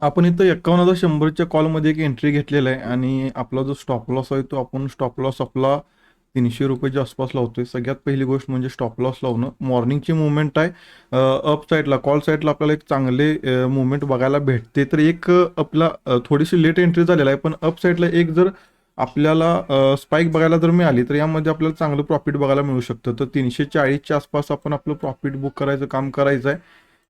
आपण इथं 51,100च्या कॉलमध्ये एक एंट्री घेतलेला आहे आणि आपला जो स्टॉप लॉस आहे तो आपण स्टॉप लॉस आपला ₹300च्या आसपास लावतोय. सगळ्यात पहिली गोष्ट म्हणजे स्टॉप लॉस लावणं. मॉर्निंगची मूव्हमेंट आहे. अप साईडला कॉल साईडला आपल्याला एक चांगले मूव्हमेंट बघायला भेटते. तर एक आपला थोडीशी लेट एंट्री झालेला आहे, पण अप साईडला एक जर आपल्याला स्पाइक बघायला जर मिळाली तर यामध्ये आपल्याला चांगलं प्रॉफिट बघायला मिळू शकतं. तर 340च्या आसपास आपण आपलं प्रॉफिट बुक करायचं काम करायचं आहे.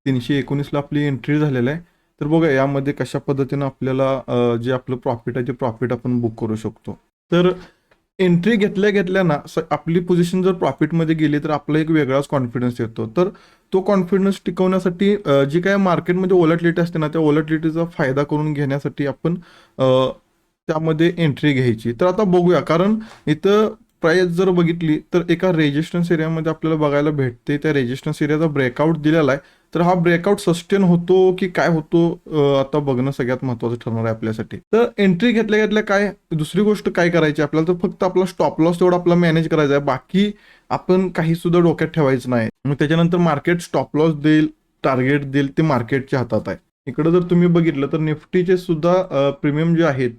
319ला आपली एंट्री झालेलं आहे. तर बघा यामध्ये कशा पद्धतीनं आपल्याला जे आपलं प्रॉफिट आहे ते प्रॉफिट आपण बुक करू शकतो. तर एंट्री घेतल्या घेतल्या ना आपली पोझिशन जर प्रॉफिटमध्ये गेली तर आपला एक वेगळाच कॉन्फिडन्स येतो. तर तो कॉन्फिडन्स टिकवण्यासाठी जी काय मार्केटमध्ये व्हॉलॅटिलिटी असते ना, त्या व्हॉलॅटिलिटीचा फायदा करून घेण्यासाठी आपण त्यामध्ये एंट्री घ्यायची. तर आता बघूया, कारण इथं प्राइस जर बघितली तर एका रेजिस्टन्स एरियामध्ये आपल्याला बघायला भेटते. त्या रेजिस्टन्स एरियाचा ब्रेकआउट दिलेला आहे. तर हा ब्रेकआउट सस्टेन होतो की काय होतो आता बघणं सगळ्यात महत्त्वाचं ठरणार आहे आपल्यासाठी. तर एंट्री घेतल्या घेतल्या काय दुसरी गोष्ट काय करायची आपल्याला, तर फक्त आपला स्टॉप लॉस तेवढा आपला मॅनेज करायचा आहे. बाकी आपण काही सुद्धा डोक्यात ठेवायचं नाही. मग त्याच्यानंतर मार्केट स्टॉप लॉस देईल, टार्गेट देईल, ते मार्केटच्या हातात आहे. इकडे जर तुम्ही बघितलं तर निफ्टीचे सुद्धा प्रीमियम जे आहेत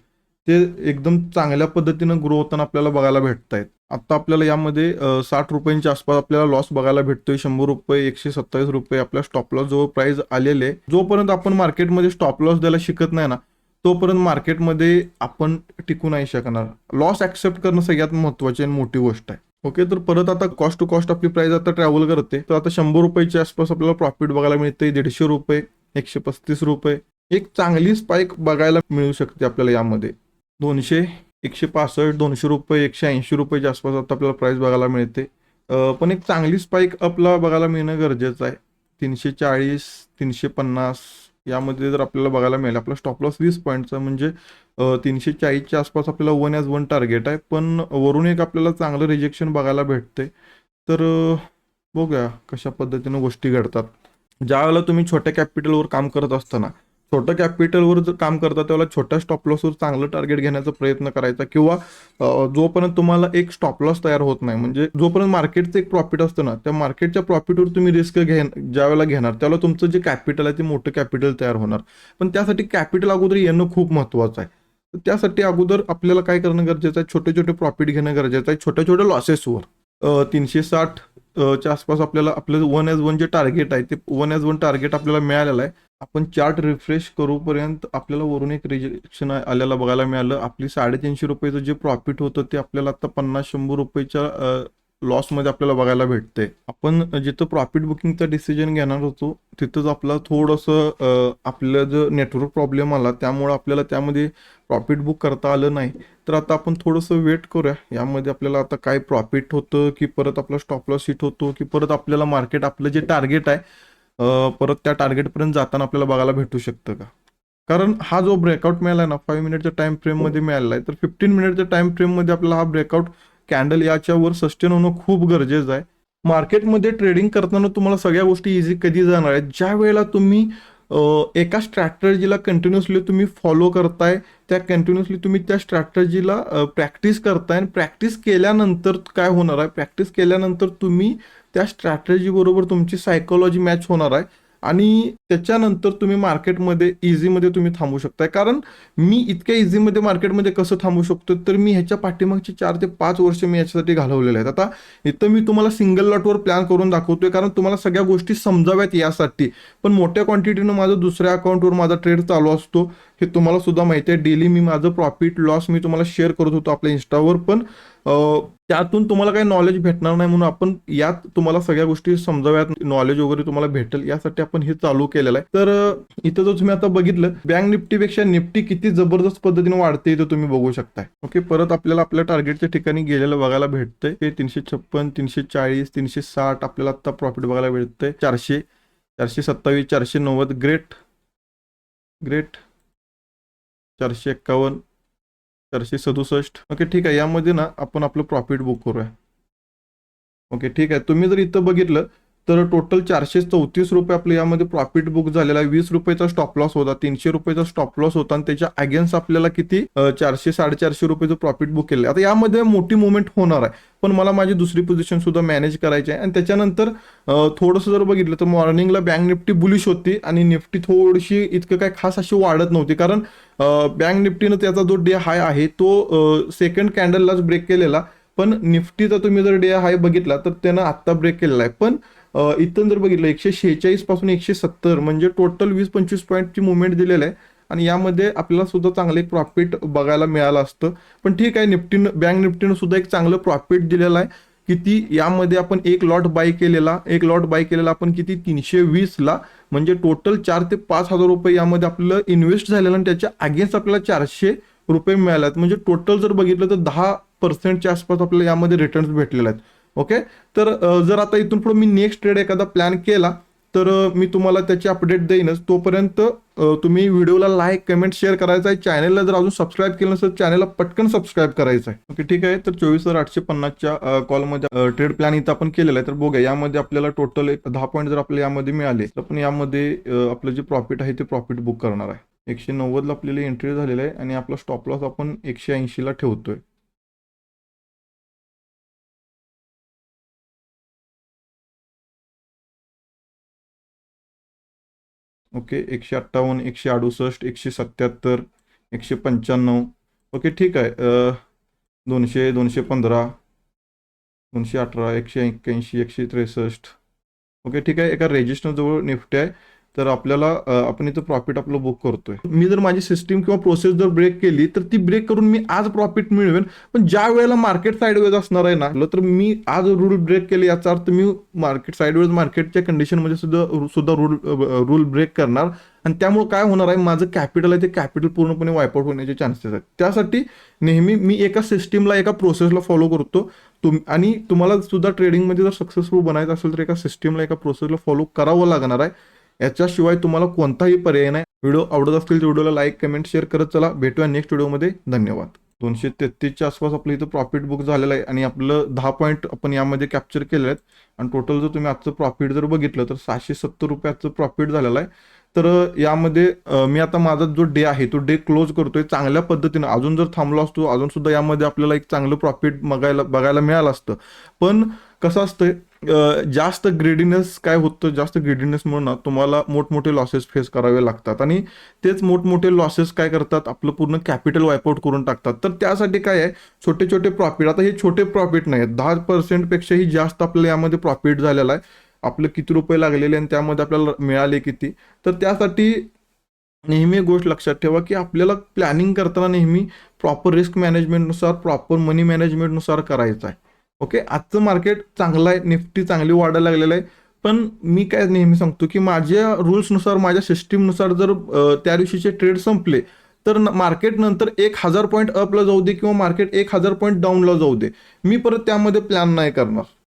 ते एकदम चांगल्या पद्धतीनं ग्रो होताना आपल्याला बघायला भेटत आहेत. आता आपल्याला यामध्ये ₹60च्या आसपास आपल्याला लॉस बघायला भेटतोय. ₹100, ₹127 आपल्या स्टॉप लॉस जवळ प्राइस आलेले आहे. जोपर्यंत आपण मार्केटमध्ये स्टॉप लॉस द्यायला शिकत नाही ना, तोपर्यंत मार्केटमध्ये आपण टिकू नाही शकणार. लॉस ऍक्सेप्ट करणं सगळ्यात महत्त्वाची आणि मोठी गोष्ट आहे. ओके, तर परत आता कॉस्ट टू कॉस्ट आपली प्राइस आता ट्रॅव्हल करते. तर आता ₹100च्या आसपास आपल्याला प्रॉफिट बघायला मिळते. ₹150, ₹135 एक चांगली स्पाइक बघायला मिळू शकते आपल्याला यामध्ये. 200, ₹165, ₹200, ₹180च्या आसपास आता आपल्याला प्राइस बघायला मिळते. पण एक चांगली स्पाइक अपला बघायला मिळणं गरजेचं आहे. 340, 350 यामध्ये जर आपल्याला बघायला मिळेल. आपला स्टॉप लॉस 20 पॉईंटचा म्हणजे 340च्या आसपास आपल्याला 1 ॲज 1 टार्गेट आहे. पण वरून एक आपल्याला चांगलं रिजेक्शन बघायला भेटते. तर बघूया कशा पद्धतीनं गोष्टी घडतात. ज्यावेळेला तुम्ही छोट्या कॅपिटलवर काम करत असताना, छोट्या कॅपिटलवर जर काम करता त्यावेळेला छोट्या स्टॉप लॉसवर चांगलं टार्गेट घेण्याचा प्रयत्न करायचा, किंवा जोपर्यंत तुम्हाला एक स्टॉप लॉस तयार होत नाही, म्हणजे जोपर्यंत मार्केटचं एक प्रॉफिट असतं ना, त्या मार्केटच्या प्रॉफिटवर तुम्ही रिस्क ज्यावेळेला घेणार त्यावेळेला तुमचं जे कॅपिटल आहे ते मोठं कॅपिटल तयार होणार. पण त्यासाठी कॅपिटल अगोदर येणं खूप महत्त्वाचं आहे. तर त्यासाठी अगोदर आपल्याला काय करणं गरजेचं आहे, छोटे छोटे प्रॉफिट घेणं गरजेचं आहे छोट्या छोट्या लॉसेसवर. 360 च्या आसपास आपल्याला आपलं 1 ॲज 1 जे टार्गेट आहे ते 1 ॲज 1 टार्गेट आपल्याला मिळालेलं आहे. आपण चार्ट रिफ्रेश करूपर्यंत आपल्याला वरून एक रिजेक्शन आलेला बघायला मिळालं. आपली ₹350चं जे प्रॉफिट होतं ते आपल्याला आता ₹50-100च्या लॉसमध्ये आपल्याला बघायला भेटते. आपण जिथं प्रॉफिट बुकिंगचा डिसिजन घेणार होतो तिथंच आपला थोडंसं आपलं जो नेटवर्क प्रॉब्लेम आला त्यामुळे आपल्याला त्यामध्ये प्रॉफिट बुक करता आलं नाही. तर आता आपण थोडंसं वेट करूया. यामध्ये आपल्याला आता काय प्रॉफिट होतं की परत आपला स्टॉप लॉस हिट होतो की परत आपल्याला मार्केट आपलं जे टार्गेट आहे परत त्या टार्गेटपर्यंत जाताना आपल्याला बघायला भेटू शकतं का? कारण हा जो ब्रेकआउट मिळाला ना 5 मिनिटच्या टाइम फ्रेममध्ये मिळाला आहे, तर 15 मिनिटच्या टाइम फ्रेममध्ये आपल्याला हा ब्रेकआउट कॅन्डल याच्यावर सस्टेन होणं खूप गरजेचं आहे. मार्केटमध्ये ट्रेडिंग करताना तुम्हाला सगळ्या गोष्टी इझी कधी जाणार आहेत, ज्या वेळेला तुम्ही एका स्ट्रॅटर्जीला कंटिन्युअसली तुम्ही फॉलो करताय, त्या कंटिन्युअसली तुम्ही त्या स्ट्रॅटर्जीला प्रॅक्टिस करताय आणि प्रॅक्टिस केल्यानंतर काय होणार आहे, प्रॅक्टिस केल्यानंतर तुम्ही त्या स्ट्रॅटर्जी बरोबर तुमची सायकोलॉजी मॅच होणार आहे आणि त्याच्यानंतर तुम्ही मार्केटमध्ये इझीमध्ये तुम्ही थांबू शकताय. कारण मी इतक्या इझीमध्ये मार्केटमध्ये कसं थांबू शकतो, तर मी ह्याच्या पाठीमागची 4 ते 5 वर्ष मी याच्यासाठी घालवलेले आहेत. आता इथं मी तुम्हाला सिंगल लॉटवर प्लॅन करून दाखवतोय कारण तुम्हाला सगळ्या गोष्टी समजाव्यात यासाठी. पण मोठ्या क्वांटिटीनं माझं दुसऱ्या अकाउंटवर माझा ट्रेड चालू असतो, हे तुम्हाला सुद्धा माहिती आहे. डेली मी माझं प्रॉफिट लॉस मी तुम्हाला शेअर करत होतो आपल्या इन्स्टावर. पण त्यातून तुम्हाला काही नॉलेज भेटणार नाही म्हणून आपण यात तुम्हाला सगळ्या गोष्टी समजाव्यात, नॉलेज वगैरे तुम्हाला भेटेल यासाठी आपण हे चालू केलेलं आहे. तर इथं जर तुम्ही आता बघितलं बँक निफ्टीपेक्षा निफ्टी किती जबरदस्त पद्धतीने वाढते इथं तुम्ही बघू शकताय. ओके, परत आपल्याला आपल्या टार्गेटच्या ठिकाणी गेलेलं बघायला भेटतंय. ते 356, 340, 360 आपल्याला आता प्रॉफिट बघायला भेटतंय. 400, 427, 490 ग्रेट ग्रेट 451, 467. ओके ठीक आहे, यामध्ये ना आपण आपलं प्रॉफिट बुक करूया. ओके ठीक आहे, तुम्ही जर इथं बघितलं तर टोटल 434 रुपये आपलं यामध्ये प्रॉफिट बुक झालेला आहे. 20 रुपयाचा स्टॉप लॉस होता, 300 रुपयाचा स्टॉप लॉस होता आणि त्याच्या अगेन्स्ट आपल्याला किती 400 450 रुपयाचं प्रॉफिट बुक केलं. आता यामध्ये मोठी मुवमेंट होणार आहे, पण मला माझी दुसरी पोझिशन सुद्धा मॅनेज करायची आहे. आणि त्याच्यानंतर थोडंसं जर बघितलं तर मॉर्निंगला बँक निफ्टी बुलिश होती आणि निफ्टी थोडीशी इतकं काय खास अशी वाढत नव्हती, कारण बँक निफ्टीनं त्याचा जो डे हाय आहे तो सेकंड कॅन्डललाच ब्रेक केलेला. पण निफ्टीचा तुम्ही जर डे हाय बघितला तर त्यानं आत्ता ब्रेक केलेला आहे. पण इथून जर बघितलं 146 पासून 170 म्हणजे टोटल 20-25 पॉईंटची मुवमेंट दिलेलं आहे आणि यामध्ये आपल्याला सुद्धा चांगलं एक प्रॉफिट बघायला मिळालं असतं. पण ठीक आहे, बँक निफ्टीनं सुद्धा एक चांगलं प्रॉफिट दिलेलं आहे. किती यामध्ये आपण एक लॉट बाय केलेला आपण किती 320 ला, म्हणजे टोटल 4 ते 5 हजार रुपये यामध्ये आपलं इन्व्हेस्ट झालेलं आणि त्याच्या अगेन्स्ट आपल्याला 400 रुपये मिळाले. म्हणजे टोटल जर बघितलं तर 10%च्या आसपास आपल्याला यामध्ये रिटर्न्स भेटलेले आहेत. ओके, तर जर आता इथून पुढे मी नेक्स्ट ट्रेड एखादा प्लॅन केला तर मी तुम्हाला त्याची अपडेट देईनच. तोपर्यंत तुम्ही व्हिडिओला लाईक कमेंट शेअर करायचा आहे. चॅनलला जर अजून सबस्क्राईब केलं नसेल चॅनलला पटकन सबस्क्राईब करायचं आहे. ओके, ठीक आहे. तर 24,850च्या कॉलमध्ये ट्रेड प्लॅन इथं आपण केलेला आहे. तर बघूया यामध्ये आपल्याला टोटल एक 10 पॉईंट जर आपल्याला यामध्ये मिळाले तर आपण यामध्ये आपलं जे प्रॉफिट आहे ते प्रॉफिट बुक करणार आहे. 190ला आपल्याला एंट्री झालेलं आहे आणि आपला स्टॉप लॉस आपण 180ला ठेवतोय. ओके, 158, 168, 177, 195. ओके, ठीक आहे. 200, 215, 218, 181, 163. ओके, ठीक आहे. एका रेजिस्टर जवळ निफ्टी आहे, तर आपल्याला आपण इथं प्रॉफिट आपलं बुक करतोय. मी जर माझी सिस्टीम किंवा प्रोसेस जर ब्रेक केली तर ती ब्रेक करून मी आज प्रॉफिट मिळवेन. पण ज्या वेळेला मार्केट साईडवेज असणार आहे ना, तर मी आज रूल ब्रेक केले याचा अर्थ मी मार्केट साईडवेज मार्केटच्या कंडिशनमध्ये सुद्धा रूल ब्रेक करणार आणि त्यामुळे काय होणार आहे, माझं कॅपिटल आहे ते कॅपिटल पूर्णपणे वायपआउट होण्याचे चान्सेस आहेत. त्यासाठी नेहमी मी एका सिस्टीमला एका प्रोसेसला फॉलो करतो. आणि तुम्हाला सुद्धा ट्रेडिंगमध्ये जर सक्सेसफुल बनायचं असेल तर एका सिस्टीमला एका प्रोसेसला फॉलो करावं लागणार आहे. याच्याशिवाय तुम्हाला कोणताही पर्याय नाही. व्हिडिओ आवडत असतील तर व्हिडिओला लाईक कमेंट शेअर करत चला. भेटूया नेक्स्ट व्हिडिओमध्ये. धन्यवाद. 233च्या आसपास आपलं इथं प्रॉफिट बुक झालेलं आहे आणि आपलं 10 पॉईंट आपण यामध्ये कॅप्चर केले आहेत. आणि टोटल जर तुम्ही आजचं प्रॉफिट जर बघितलं तर 670 रुपयाचं प्रॉफिट झालेलं आहे. तर यामध्ये मी आता माझा जो डे आहे तो डे क्लोज करतोय चांगल्या पद्धतीनं. अजून जर थांबलो असतो अजून सुद्धा यामध्ये आपल्याला एक चांगलं प्रॉफिट बघायला मिळालं असतं. पण कसं असतंय, जास्त ग्रेडीनेस काय होतं, जास्त ग्रेडीनेसमुळे ना तुम्हाला मोठमोठे लॉसेस फेस करावे लागतात आणि तेच मोठमोठे लॉसेस काय करतात, आपलं पूर्ण कॅपिटल वायपआउट करून टाकतात. तर त्यासाठी काय आहे, छोटे छोटे प्रॉफिट. आता हे छोटे प्रॉफिट नाही आहेत, 10% पेक्षाही जास्त आपल्याला यामध्ये प्रॉफिट झालेला आहे. आपलं किती रुपये लागलेले आणि त्यामध्ये आपल्याला मिळाले किती. तर त्यासाठी नेहमी एक गोष्ट लक्षात ठेवा की आपल्याला प्लॅनिंग करताना नेहमी प्रॉपर रिस्क मॅनेजमेंटनुसार, प्रॉपर मनी मॅनेजमेंटनुसार करायचं आहे. ओके, आजचं मार्केट चांगलं आहे, निफ्टी चांगली वाढायला लागलेलं आहे. पण मी काय नेहमी सांगतो की माझ्या रूल्सनुसार, माझ्या सिस्टीमनुसार जर त्या दिवशीचे ट्रेड संपले तर मार्केट नंतर 1,000 पॉईंट अपला जाऊ दे किंवा मार्केट 1,000 पॉईंट डाऊनला जाऊ दे, मी परत त्यामध्ये प्लॅन नाही करणार.